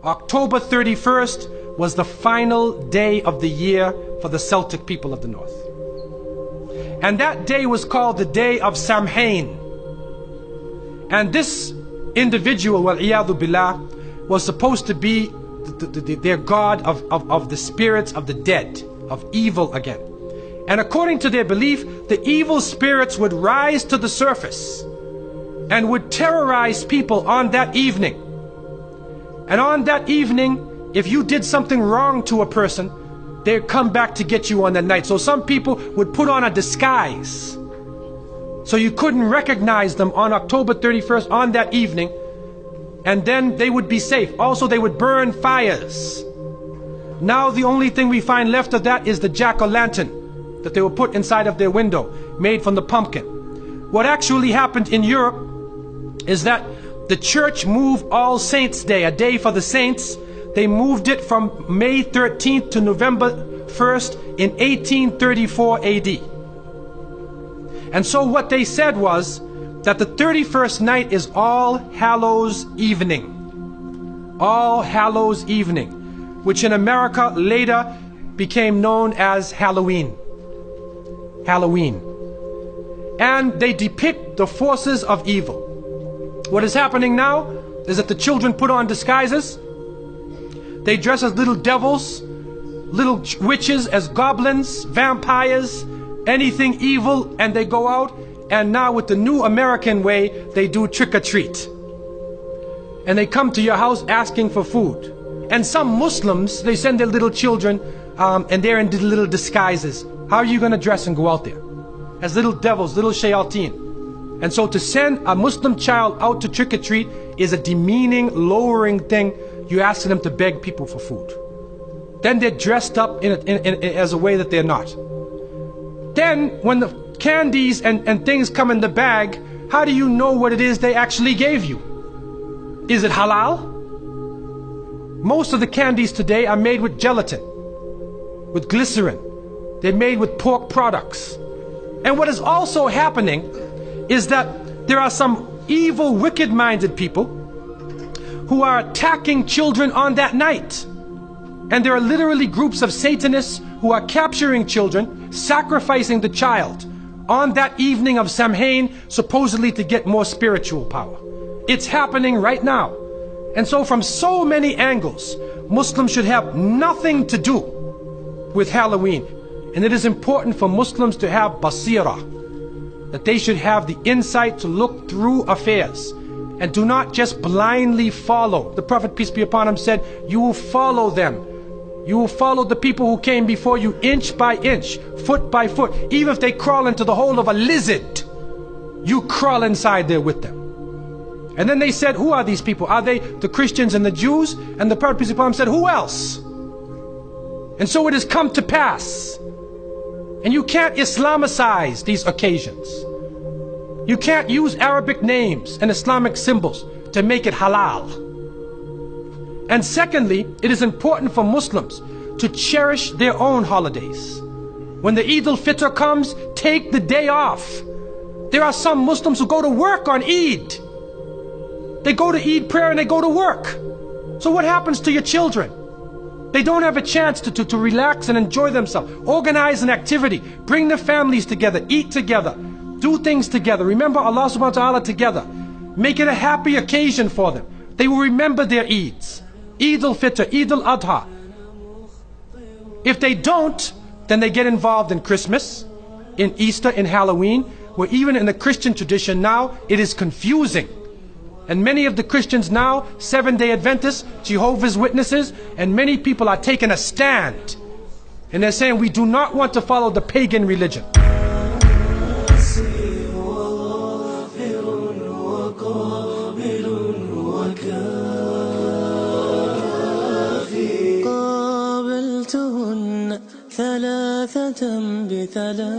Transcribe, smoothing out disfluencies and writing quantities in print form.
October 31st was the final day of the year for the Celtic people of the north. And that day was called the day of Samhain. And this individual, wal-iyadhu billah, was supposed to be their god of the spirits of the dead, of evil again. And according to their belief, the evil spirits would rise to the surface and would terrorize people on that evening. And on that evening, if you did something wrong to a person, they'd come back to get you on that night. So some people would put on a disguise, so you couldn't recognize them on October 31st on that evening, and then they would be safe. Also, they would burn fires. Now the only thing we find left of that is the jack-o'-lantern that they will put inside of their window, made from the pumpkin. What actually happened in Europe is that the church moved All Saints' Day, a day for the saints. They moved it from May 13th to November 1st in 1834 AD. And so what they said was that the 31st night is All Hallows Evening. All Hallows Evening, which in America later became known as Halloween. Halloween. And they depict the forces of evil. What is happening now is that the children put on disguises. They dress as little devils, little witches, as goblins, vampires, anything evil, and they go out. And now with the new American way, they do trick-or-treat. And they come to your house asking for food. And some Muslims, they send their little children and they're in little disguises. How are you going to dress and go out there? As little devils, little shayateen. And so to send a Muslim child out to trick-or-treat is a demeaning, lowering thing. You're asking them to beg people for food. Then they're dressed up as a way that they're not. Then when the candies and things come in the bag, how do you know what it is they actually gave you? Is it halal? Most of the candies today are made with gelatin, with glycerin. They're made with pork products. And what is also happening is that there are some evil, wicked-minded people who are attacking children on that night. And there are literally groups of Satanists who are capturing children, sacrificing the child on that evening of Samhain, supposedly to get more spiritual power. It's happening right now. And so from so many angles, Muslims should have nothing to do with Halloween. And it is important for Muslims to have basira, that they should have the insight to look through affairs and do not just blindly follow. The Prophet, peace be upon him, said, you will follow them. You will follow the people who came before you inch by inch, foot by foot. Even if they crawl into the hole of a lizard, you crawl inside there with them. And then they said, who are these people? Are they the Christians and the Jews? And the Prophet, peace be upon him, said, who else? And so it has come to pass. And you can't Islamicize these occasions. You can't use Arabic names and Islamic symbols to make it halal. And secondly, it is important for Muslims to cherish their own holidays. When the Eid al-Fitr comes, take the day off. There are some Muslims who go to work on Eid. They go to Eid prayer and they go to work. So what happens to your children? They don't have a chance to relax and enjoy themselves. Organize an activity. Bring their families together. Eat together. Do things together. Remember Allah subhanahu wa ta'ala together. Make it a happy occasion for them. They will remember their Eids. Eid al-Fitr, Eid al-Adha. If they don't, then they get involved in Christmas, in Easter, in Halloween, where even in the Christian tradition now, it is confusing. And many of the Christians now, Seventh-day Adventists, Jehovah's Witnesses, and many people are taking a stand. And they're saying we do not want to follow the pagan religion. قابلتهن ثلاثة بثلاثة